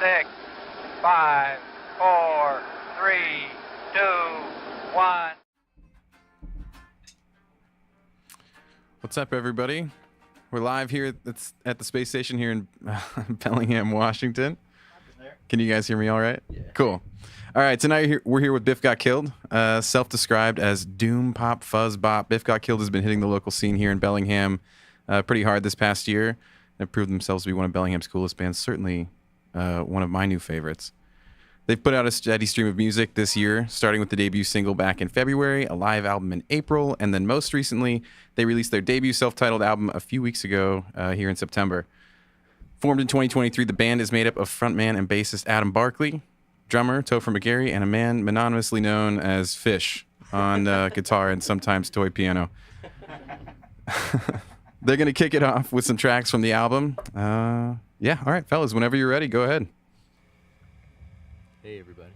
6, 5, 4, 3, 2, 1. What's up, everybody? We're live here at the space station here in Bellingham, Washington. Can you guys hear me all right? Yeah. Cool. All right, tonight we're here with Biff Got Killed, self-described as Doom Pop Fuzz Bop. Biff Got Killed has been hitting the local scene here in Bellingham pretty hard this past year and proved themselves to be one of Bellingham's coolest bands, certainly one of my new favorites. They've put out a steady stream of music this year, starting with the debut single back in February, a live album in April, and then most recently, they released their debut self-titled album a few weeks ago here in September. Formed in 2023, the band is made up of frontman and bassist Adam Barkley, drummer Topher McGarry, and a man mononymously known as Fish on guitar and sometimes toy piano. They're going to kick it off with some tracks from the album. Yeah, all right, fellas, whenever you're ready, go ahead. Hey, everybody.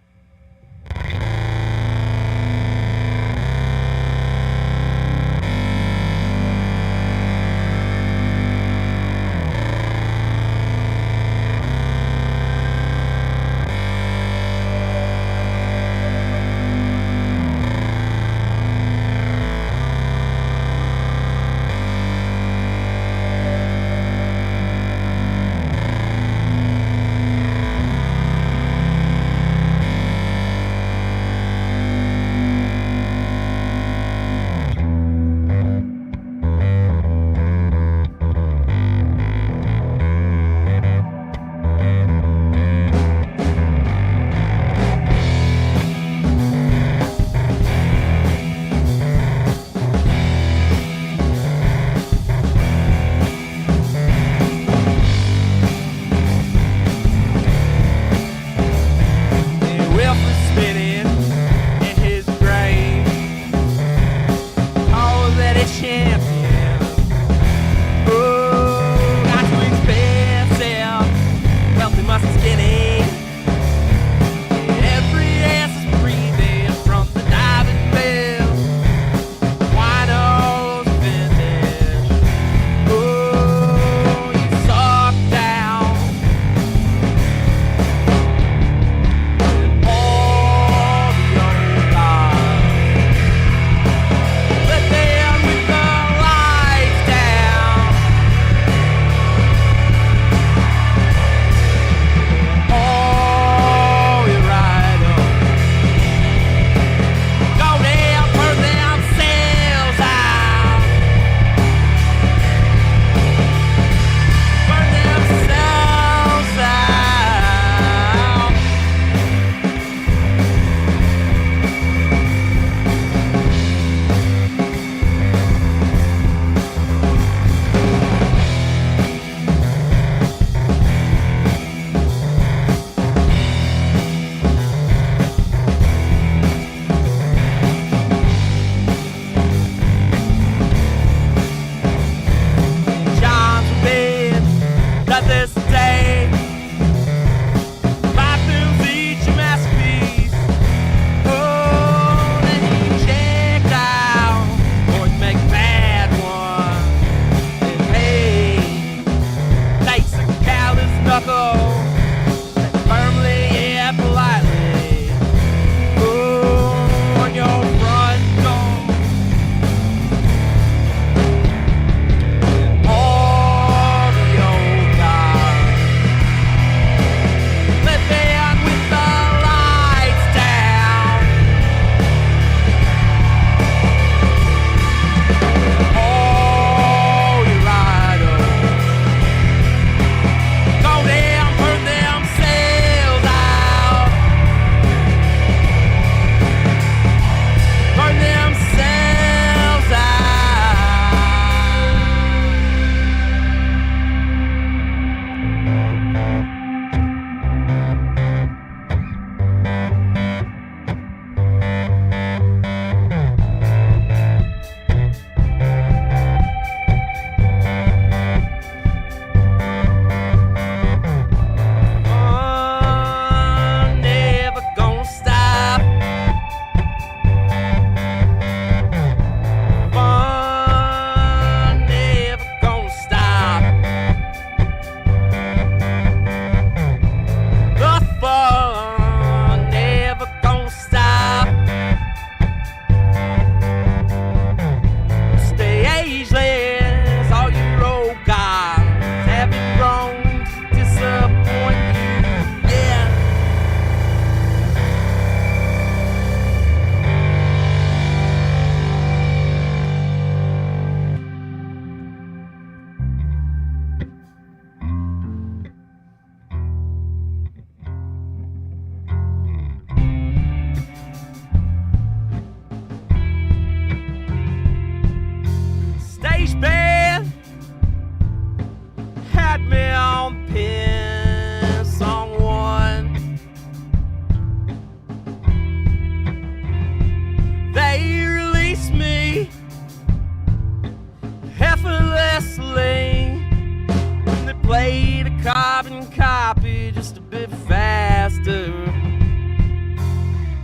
just a bit faster.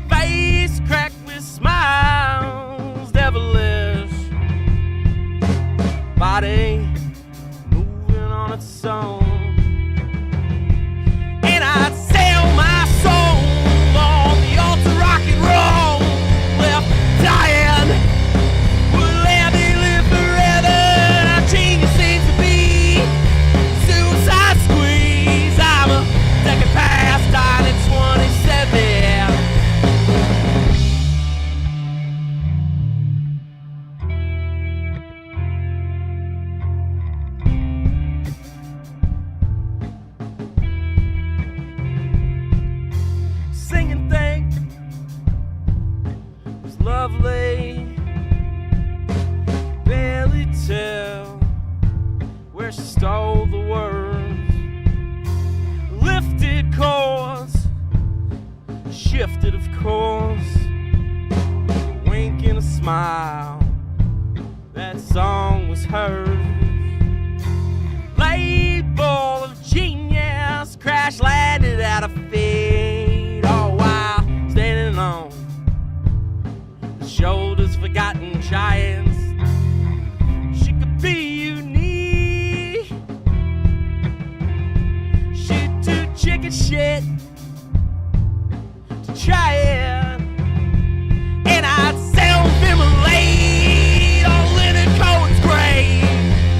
Face cracked with smiles, devilish. Body moving on its own. And I'd sell my soul on the altar rock and roll. Left dying would let me live forever. Our genius seems to be suicide squeeze. I'm a second past dying at 27. Singing thing was lovely. Barely tell where she stole the words. Lifted course, shifted of course. A wink and a smile. That song was hers. Label of genius, crash landed at a feet. All while standing on the shoulders of forgotten giants. She could be unique. She too chicken shit to try it. And I'd self-immolate on Leonard Cohen's grave.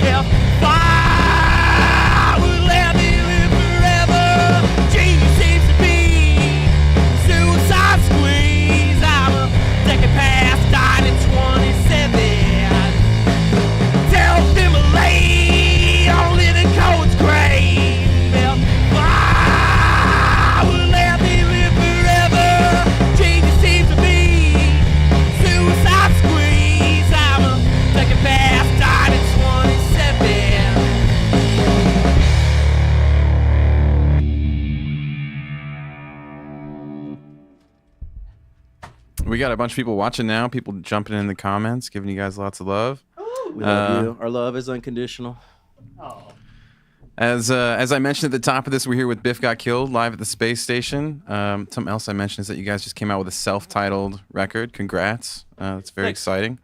If I would let me live forever, genius seems to be suicide squeeze. I'm a second past died at 27. Self-immolate on Leonard Cohen's grave. If I would let me live forever, genius seems to be suicide squeeze. I'm a second past died at 27. We got a bunch of people watching now. People jumping in the comments, giving you guys lots of love. We love you. Our love is unconditional. As I mentioned at the top of this, we're here with Biff Got Killed live at the space station. Something else I mentioned is that you guys just came out with a self-titled record. Congrats. It's very Thanks. exciting.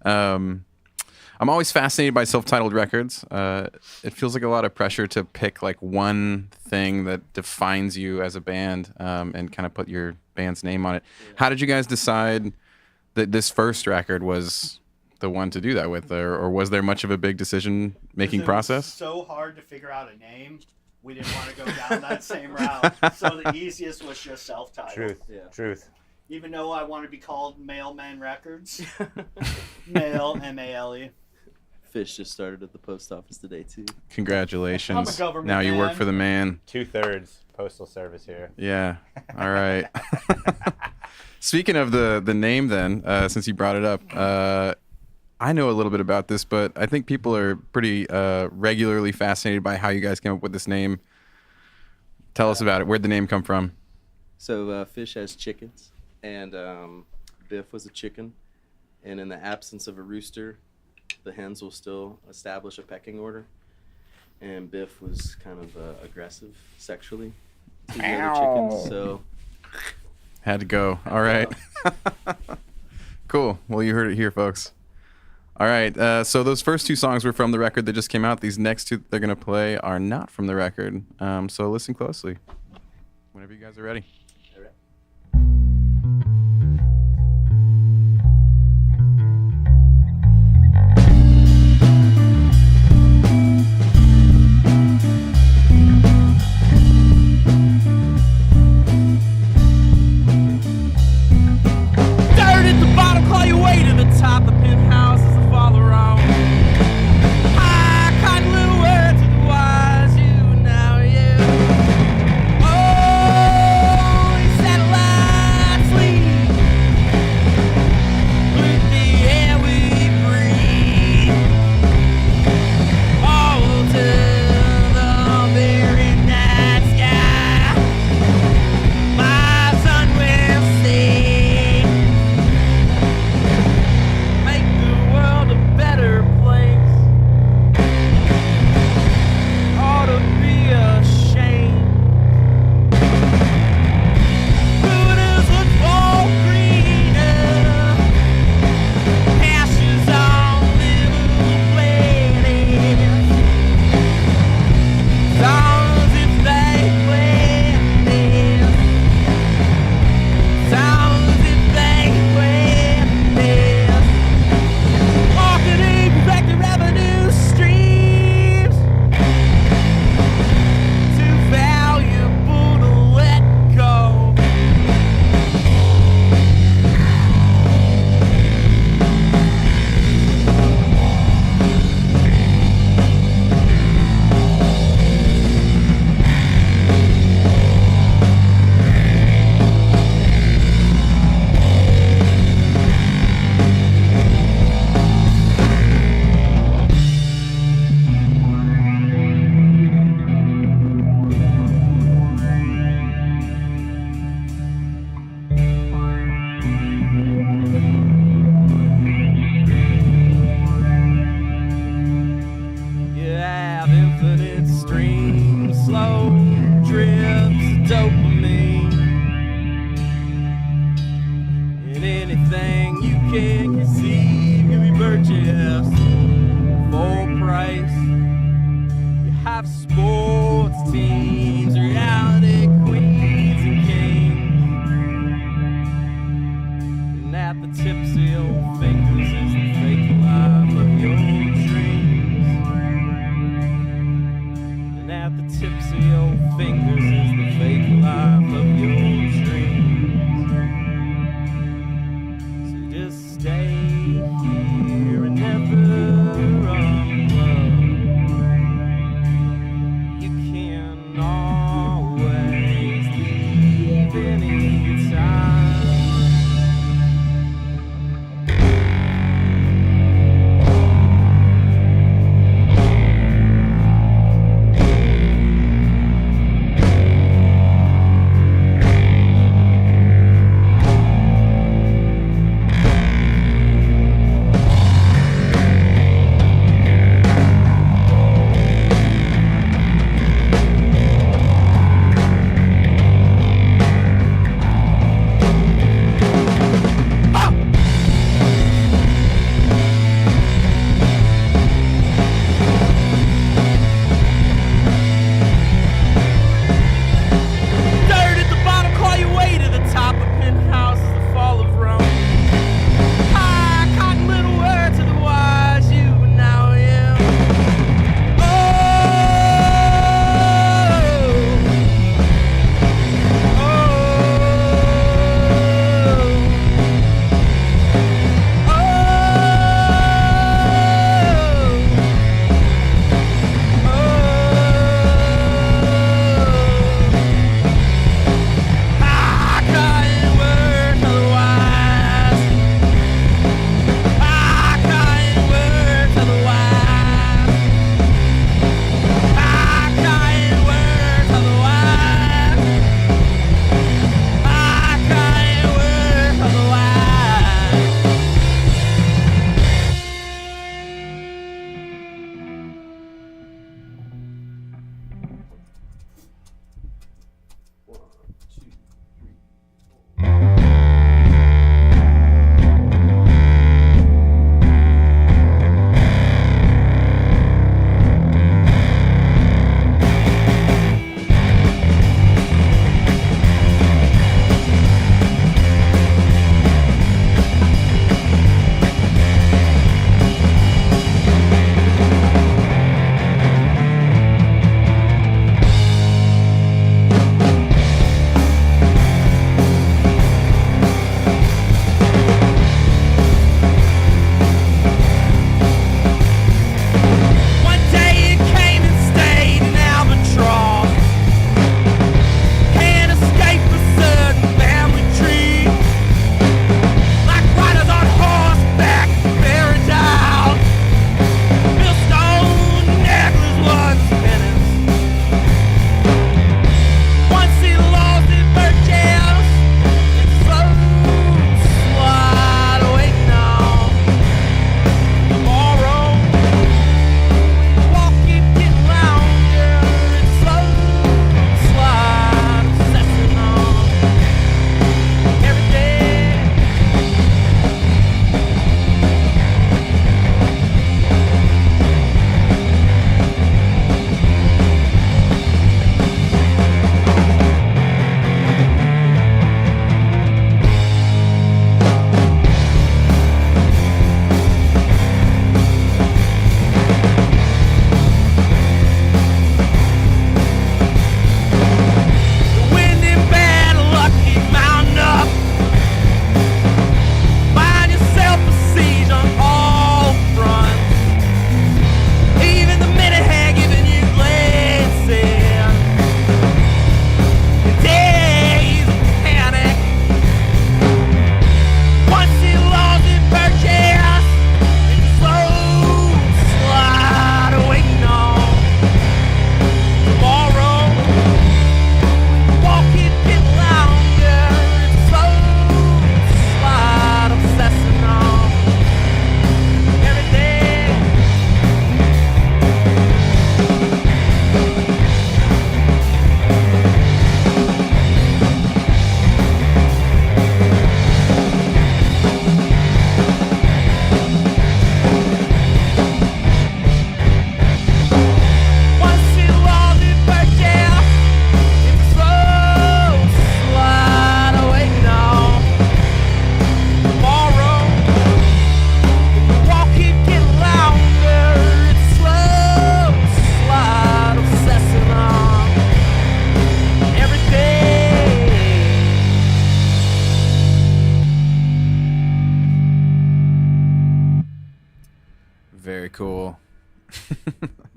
I'm always fascinated by self-titled records. It feels like a lot of pressure to pick like one thing that defines you as a band and kind of put your band's name on it. How did you guys decide that this first record was the one to do that with, or was there much of a big decision-making process? So hard to figure out a name. We didn't want to go down that same route. So the easiest was just self-titled. Truth. Yeah. Truth. Even though I want to be called Mailman Records. Mail, M-A-L-E. Fish just started at the post office today too. Congratulations. I'm a government Now you work man. for the man. 2/3 postal service here. Yeah. All right. Speaking of the name then, since you brought it up, I know a little bit about this, but I think people are pretty regularly fascinated by how you guys came up with this name. Tell us about it. Where'd the name come from? So Fish has chickens, and Biff was a chicken, and in the absence of a rooster, the hens will still establish a pecking order. And Biff was kind of aggressive sexually to the other chickens, so Had to go. All right. Cool. Well, you heard it here, folks. All right. So those first two songs were from the record that just came out. These next two they're going to play are not from the record. So listen closely. Whenever you guys are ready. dirt at the bottom, claw your way to the top. The penthouse is a fall around. I caught little words of the wise, you now you. Oh, these satellites lead dopamine. And anything you can conceive can be purchased full price. You have sports teams, reality queens and kings, and at the tips of your fingers is the fake life of your dreams. And at the tips of your fingers is the fake life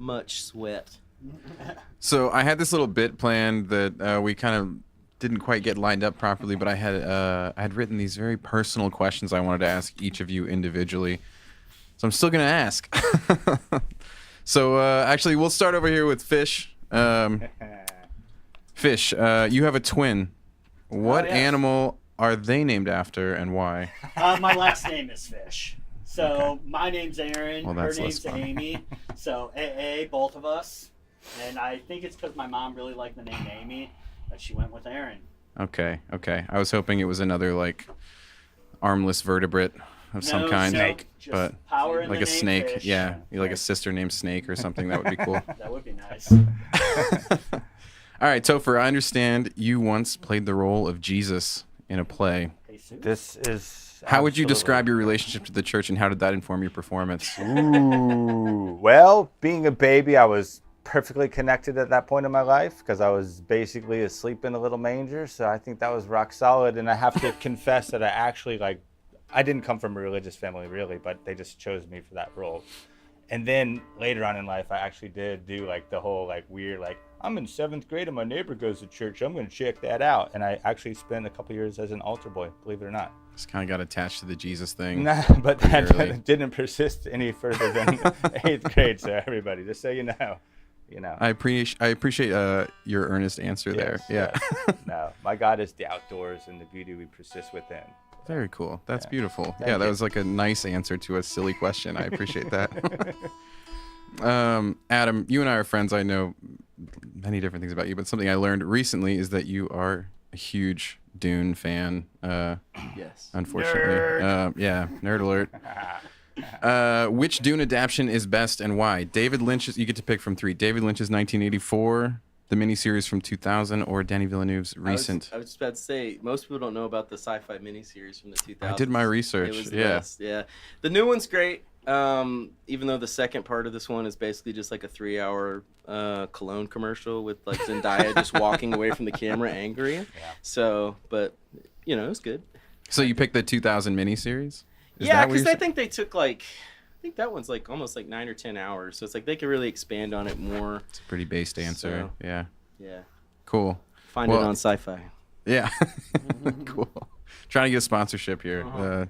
much sweat. So I had this little bit planned that we kind of didn't quite get lined up properly, but I had written these very personal questions I wanted to ask each of you individually. So I'm still gonna ask. So actually, we'll start over here with Fish. Fish, you have a twin. What yes. animal are they named after, and why? My last name is Fish. So Okay. my name's Aaron. Well, Her that's less name's fun. Amy. So AA, both of us. And I think it's because my mom really liked the name Amy that she went with Aaron. Okay. I was hoping it was another like armless vertebrate of some No, kind, snake, just but power in like the a name snake. Fish. Yeah, like a sister named Snake or something. That would be cool. That would be nice. All right, Topher, I understand you once played the role of Jesus in a play. Jesus. This is. How would you absolutely- describe your relationship to the church, and how did that inform your performance? Ooh. Well, being a baby, I was perfectly connected at that point in my life because I was basically asleep in a little manger. So I think that was rock solid. And I have to confess that I didn't come from a religious family really, but they just chose me for that role. And then later on in life, I actually did do like the whole like weird, like I'm in 7th grade and my neighbor goes to church. I'm going to check that out. And I actually spent a couple years as an altar boy, believe it or not. Just kind of got attached to the Jesus thing. Nah, but that Barely. didn't persist any further than 8th grade. So everybody, just so you know. I appreciate your earnest answer there. Yes, Yeah. yes. No, my God is the outdoors and the beauty we persist within. Very cool. That's Yeah. beautiful. Thank Yeah, that you. was like a nice answer to a silly question. I appreciate that. Adam, you and I are friends. I know many different things about you, but something I learned recently is that you are a huge Dune fan. Yes. Unfortunately, yeah, nerd alert. Which Dune adaptation is best and why? David Lynch's. You get to pick from 3. David Lynch's 1984, the miniseries from 2000, or Denis Villeneuve's recent. I was just about to say, most people don't know about the sci-fi miniseries from the 2000s. I did my research. It was the Yeah. best. Yeah. The new one's great. Even though the second part of this one is basically just like a 3-hour cologne commercial with like Zendaya just walking away from the camera angry. Yeah. So, but you know, it was good. So you picked the 2000 miniseries? Is Yeah, that what because you're I think they took like, I think that one's like almost like 9 or 10 hours. So it's like they could really expand on it more. It's a pretty based answer. So- Yeah. Yeah. Cool. Find Well- it on sci-fi. Yeah. Cool. Trying to get a sponsorship here.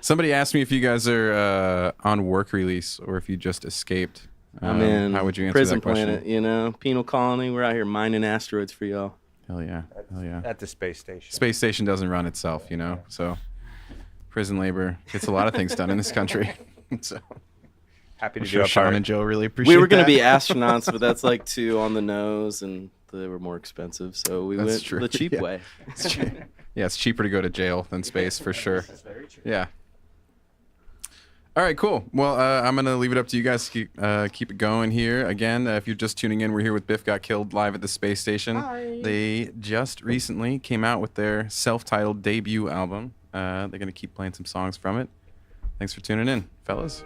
Somebody asked me if you guys are on work release or if you just escaped. I'm in How would you answer Prison that question? Planet, you know, penal colony. We're out here mining asteroids for y'all. Hell yeah. Hell yeah. At the space station. Space station doesn't run itself, you know. So prison labor gets a lot of things done in this country. So Happy I'm to sure do a Sean part. and Joe really appreciate We were going to that. be astronauts, but that's like too on the nose, and they were more expensive. So we That's went true. the cheap Yeah. way. It's true. Yeah, it's cheaper to go to jail than space for sure. This is very true. Yeah. All right, cool. Well, I'm going to leave it up to you guys to keep it going here. Again, if you're just tuning in, we're here with Biff Got Killed live at the space station. Hi. They just recently came out with their self-titled debut album. They're going to keep playing some songs from it. Thanks for tuning in, fellas.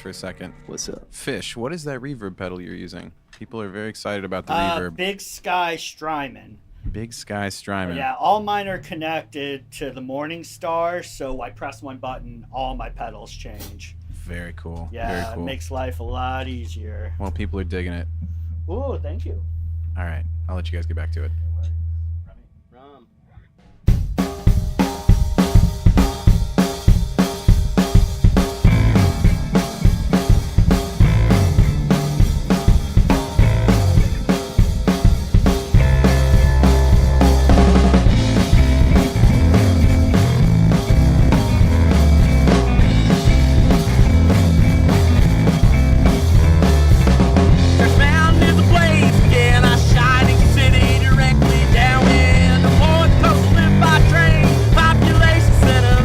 for a second. What's up? Fish, what is that reverb pedal you're using? People are very excited about the reverb. Big Sky Strymon. Big Sky Strymon. Yeah, all mine are connected to the Morning Star, so I press one button, all my pedals change. Very cool. Yeah, Very cool. it makes life a lot easier. Well, people are digging it. Ooh, thank you. All right, I'll let you guys get back to it. Rum. There's mountain is a place again, a shining city directly downwind. The fourth coast live by train, population center.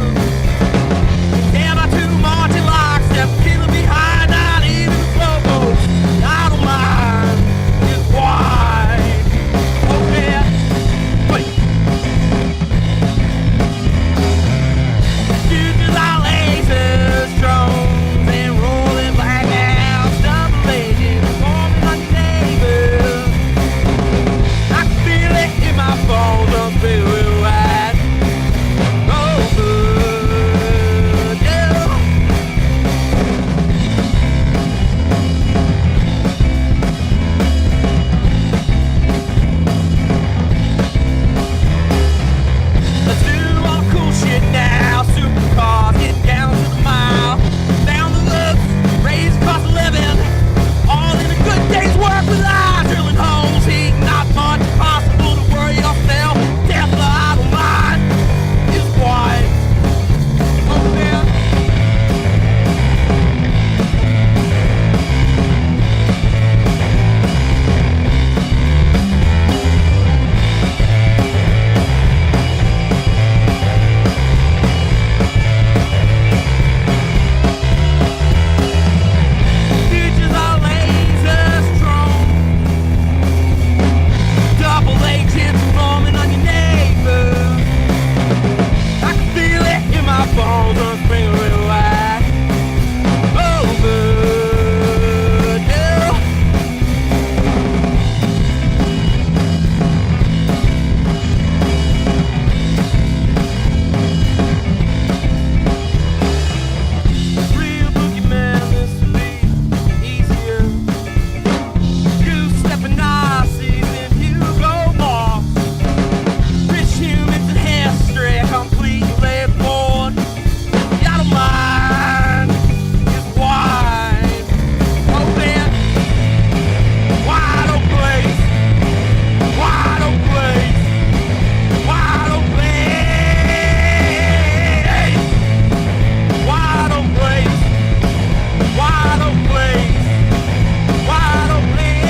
Damn, my two marching lockstep, killing behind, not even the slowboats. I don't mind, it's wide. Oh yeah, wait. Futures are lasers, drones, and rolling blackouts, double agents, forming on your neighbors. I can feel it in my bones, I'm feeling wide. Let's do all the cool shit now. Supercars, get down to the mile. Down the looks, raise cost of living. All in a good day's work with eyes. Drilling holes, heat, not much possible to worry yourself. Tesla, I don't mind. It's quiet. Oh, yeah. Futures are lasers, drones, double agents forming on your neighbor. I can feel it in my bones, I'm springing real wide. Overdue. Real boogeyman, this will be easier. Goose-stepping Nazis and Hugo Boss. Rich humans and history completely bored. I don't mind, it's wide. Open, wide open place. Wide open place. Wide open place. Wide open place. Wide open place. Wide open place.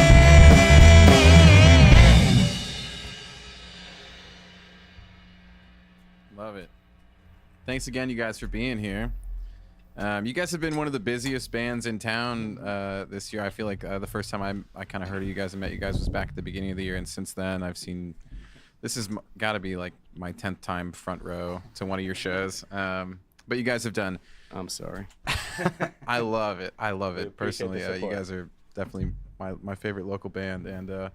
Love it. Thanks again, you guys, for being here. You guys have been one of the busiest bands in town this year. I feel like the first time I kind of heard of you guys and met you guys was back at the beginning of the year, and since then I've seen. This has got to be like my 10th time front row to one of your shows. But you guys have done. I'm sorry. I love it. I love We it appreciate personally. the You support. guys are definitely my favorite local band, and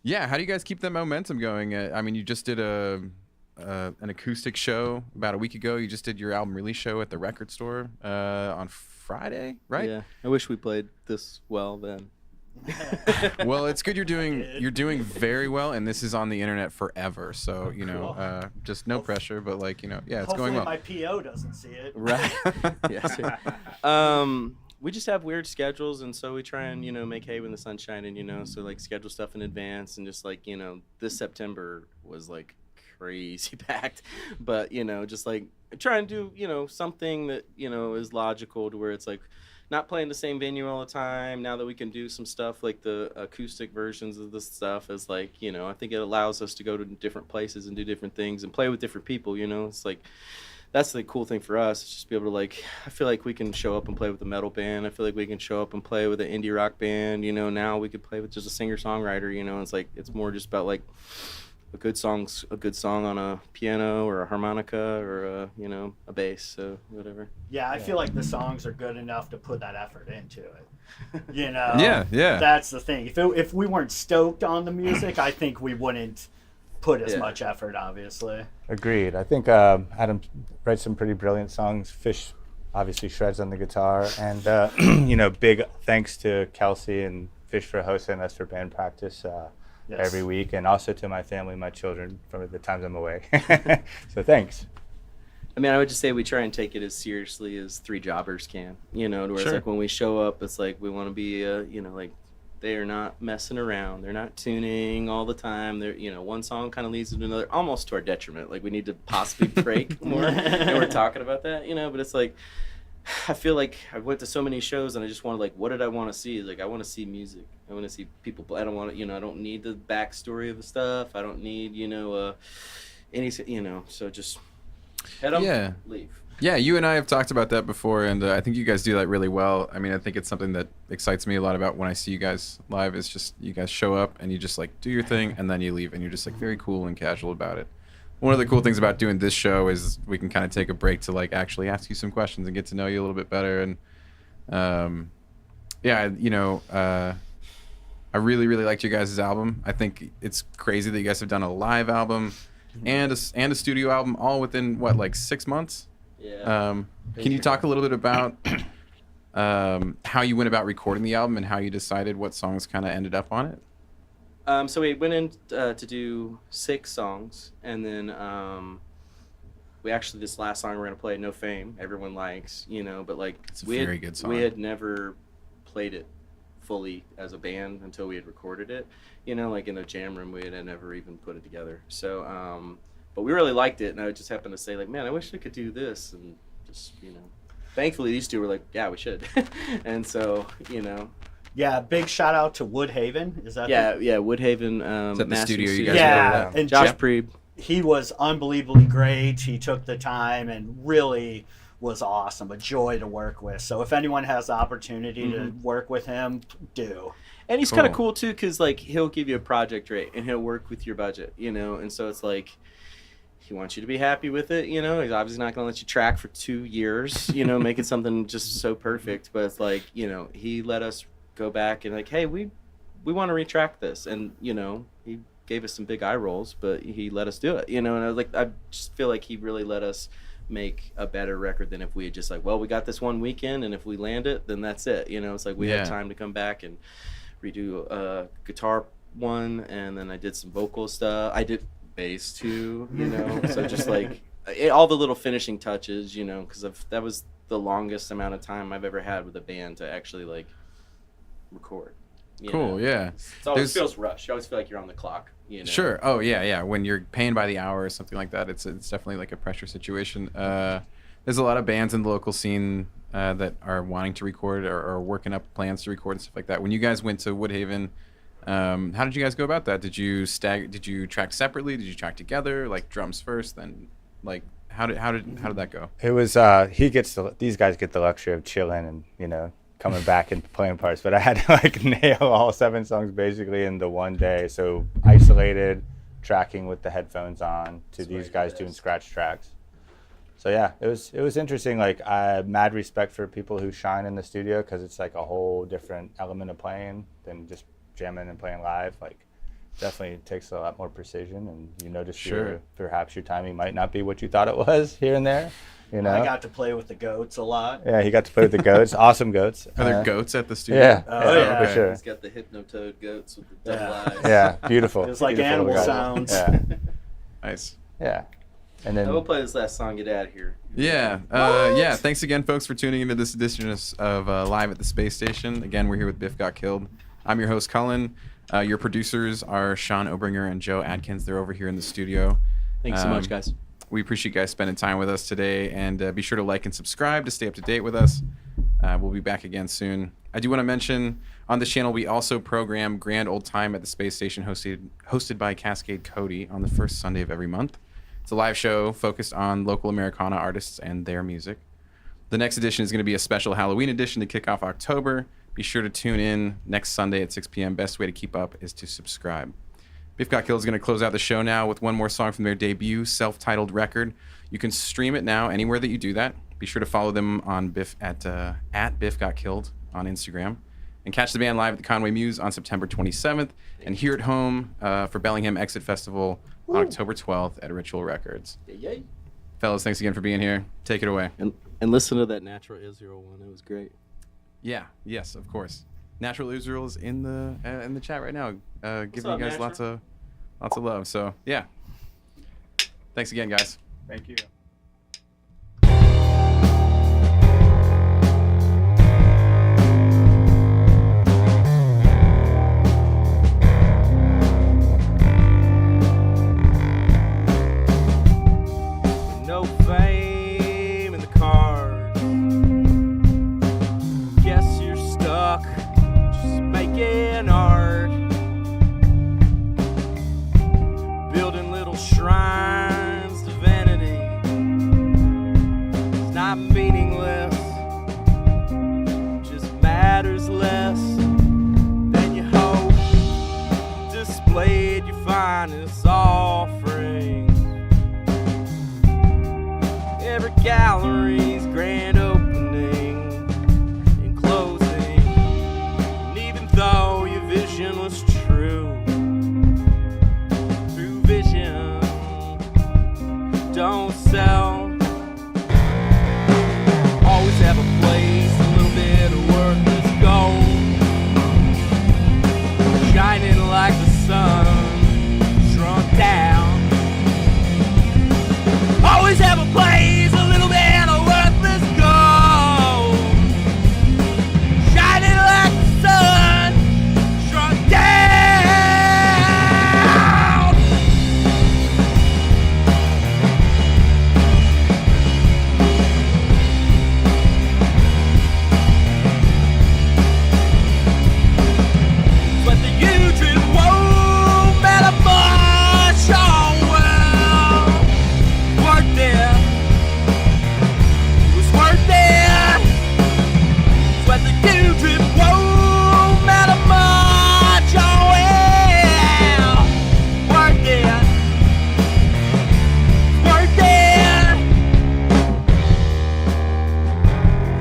yeah. How do you guys keep that momentum going? I mean, you just did an acoustic show about a week ago. You just did your album release show at the record store on Friday, right? Yeah. I wish we played this well then. Well, it's good you're doing very well, and this is on the internet forever. So just no pressure, but like yeah, it's Hopefully going well. my PO doesn't see it. Right. Yes. We just have weird schedules, and so we try and make hay when the sun's shining. So like schedule stuff in advance, and just like this September was like crazy packed, but just like try and do something that is logical to where it's like not playing the same venue all the time. Now that we can do some stuff like the acoustic versions of this stuff, is like I think it allows us to go to different places and do different things and play with different people. It's like that's the cool thing for us, is just be able to like, I feel like we can show up and play with a metal band. I feel like we can show up and play with an indie rock band. Now we could play with just a singer-songwriter. It's like, it's more just about like a good song on a piano or a harmonica or a bass, so whatever. Yeah, I feel like the songs are good enough to put that effort into it. You know? Yeah. That's the thing. If we weren't stoked on the music, I think we wouldn't put as much effort, obviously. Agreed. I think Adam writes some pretty brilliant songs. Fish obviously shreds on the guitar, and big thanks to Kelsey and Fish for hosting us for band practice every week, and also to my family, my children, from the times I'm away. So thanks. I mean, I would just say we try and take it as seriously as three jobbers can, to where it's like when we show up, it's like we want to be, like they are not messing around. They're not tuning all the time. They're, one song kind of leads to another, almost to our detriment. Like we need to possibly break more. And we're talking about that, but it's like, I feel like I went to so many shows and I just wanted, like, what did I want to see? Like, I want to see music. I want to see people play. I don't want to, I don't need the backstory of the stuff. I don't need, any, so just head up, leave. Yeah, you and I have talked about that before, and I think you guys do that really well. I mean, I think it's something that excites me a lot about when I see you guys live. Is just you guys show up and you just like do your thing, and then you leave, and you're just like very cool and casual about it. One of the cool things about doing this show is we can kind of take a break to like actually ask you some questions and get to know you a little bit better. And I really, really liked your guys' album. I think it's crazy that you guys have done a live album and a studio album all within like 6 months. Yeah. Can you talk a little bit about how you went about recording the album and how you decided what songs kind of ended up on it? So we went in to do 6 songs, and then we actually, this last song we're going to play, No Fame, everyone likes, but like it's a very good song. We had never played it fully as a band until we had recorded it, like in a jam room. We had never even put it together. So but we really liked it, and I just happened to say, like, man, I wish I could do this, and just, thankfully these two were like, yeah, we should. And so, Yeah, big shout out to Woodhaven. Is that yeah, Woodhaven. Is that the studio you guys yeah, were and Josh Preeb. He was unbelievably great. He took the time and really was awesome. A joy to work with. So if anyone has the opportunity to work with him, do. And he's kind of cool too, because like he'll give you a project rate and he'll work with your budget, and so it's like he wants you to be happy with it. He's obviously not going to let you track for 2 years, making something just so perfect. But it's like, he let us go back and like, hey, we want to retract this, and he gave us some big eye rolls, but he let us do it, and I was like, I just feel like he really let us make a better record than if we had just like, well, we got this one weekend, and if we land it, then that's it. It's like we had time to come back and redo a guitar one, and then I did some vocal stuff. I did bass too, so just like all the little finishing touches, because that was the longest amount of time I've ever had with a band to actually like record. Cool, yeah. It always feels rushed. You always feel like you're on the clock. Sure. Oh yeah. When you're paying by the hour or something like that, it's definitely like a pressure situation. There's a lot of bands in the local scene that are wanting to record or working up plans to record and stuff like that. When you guys went to Woodhaven, how did you guys go about that? Did you track separately? Did you track together, like drums first, then like how did that go? It was these guys get the luxury of chilling and coming back and playing parts, but I had to like nail all 7 songs basically in the one day. So isolated, tracking with the headphones on to these guys doing scratch tracks. So yeah, it was interesting. Like I have mad respect for people who shine in the studio, because it's like a whole different element of playing than just jamming and playing live. Like definitely takes a lot more precision, and you notice perhaps your timing might not be what you thought it was here and there. I got to play with the goats a lot. Yeah, he got to play with the goats. Awesome goats. Are there goats at the studio? Yeah. Yeah. For sure. He's got the hypnotoad goats with the double eyes. Yeah, beautiful. It was like Beautiful animal guys. sounds. Yeah. Nice. Yeah. And then We'll play this last song, get out of here. Yeah. Yeah. Thanks again, folks, for tuning into this edition of Live at the Space Station. Again, we're here with Biff Got Killed. I'm your host, Cullen. Your producers are Sean Obringer and Joe Adkins. They're over here in the studio. Thanks so much, guys. We appreciate you guys spending time with us today, and be sure to like and subscribe to stay up to date with us. We'll be back again soon. I do want to mention on this channel we also program Grand Old Time at the Space Station, hosted by Cascade Cody on the first Sunday of every month. It's a live show focused on local Americana artists and their music. The next edition is going to be a special Halloween edition to kick off October. Be sure to tune in next Sunday at 6 p.m. Best way to keep up is to subscribe. Biff Got Killed is going to close out the show now with one more song from their debut self-titled record. You can stream it now anywhere that you do that. Be sure to follow them on Biff at Biff Got Killed on Instagram. And catch the band live at the Conway Muse on September 27th. And here at home for Bellingham Exit Festival on October 12th at Ritual Records. Yay. Fellas, thanks again for being here. Take it away. And listen to that Natural Israel one. It was great. Yeah, yes, of course. Natural Israel is in the chat right now, giving you guys lots of love. So yeah, thanks again, guys. Thank you. No fame in the cards. Guess you're stuck just making art, building little shrines to vanity. It's not meaningless, just matters less than you hope. Displayed your finest offerings. Every gallery's grand opening and closing. And even though your vision was true, through vision, don't sell. Always have a place, a little bit of worthless gold, shining like the sun, shrunk down. Always have a place, a little bit of worthless gold, shining like the sun, shrunk down. But the U-trip won't matter much, oh well. Worth it. It was worth it. But the U-trip won't matter much, oh well. Worth it. Worth it.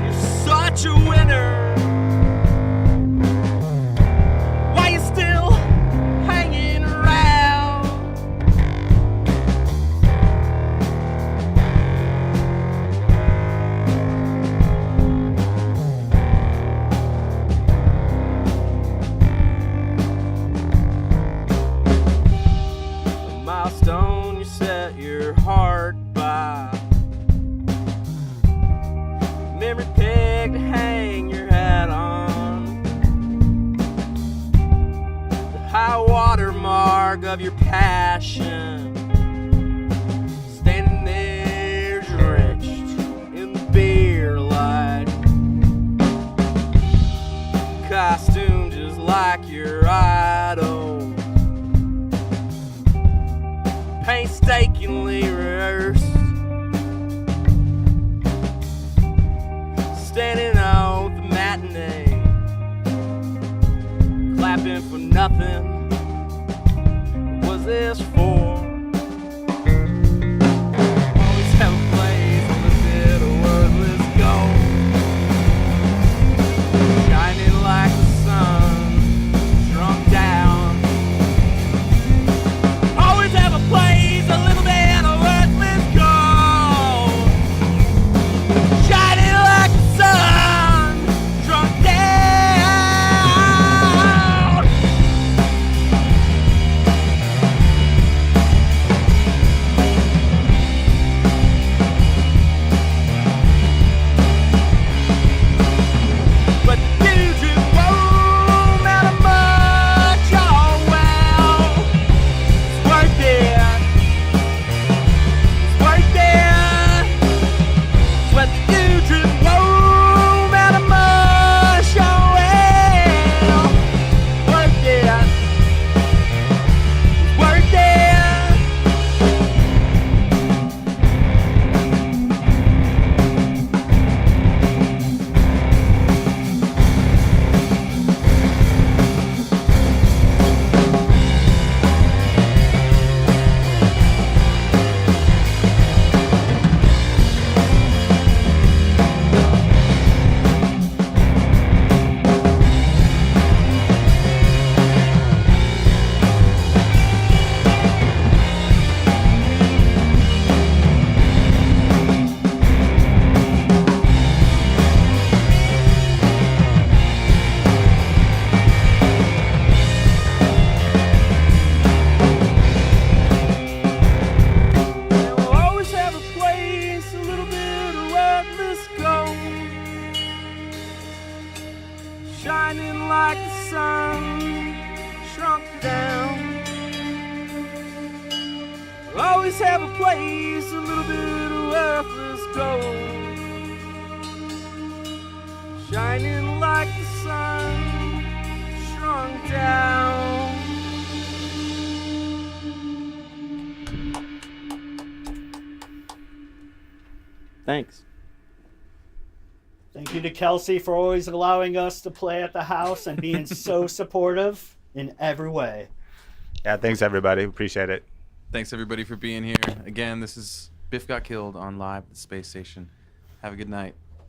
You're such a winner. Why you still hanging around? A milestone you set your heart by. Memory peg to hang your hat on. The high water mark of your passion. Standing there drenched in the beer light. Costume just like your idol. Painstakingly rehearsed. Standing on the matinee, clapping for nothing. What was this for? Always have a place, a little bit of worthless gold, shining like the sun, shrunk down. Always have a place, a little bit of worthless gold, shining like the sun, shrunk down. shining like the sun, shrunk down. We'll always have a place, a little bit of worthless gold, shining like the sun, shrunk down. Thanks. Thank you to Kelsey for always allowing us to play at the house and being so supportive in every way. Yeah, thanks everybody. Appreciate it. Thanks everybody for being here. Again, this is Biff Got Killed on Live at the Space Station. Have a good night.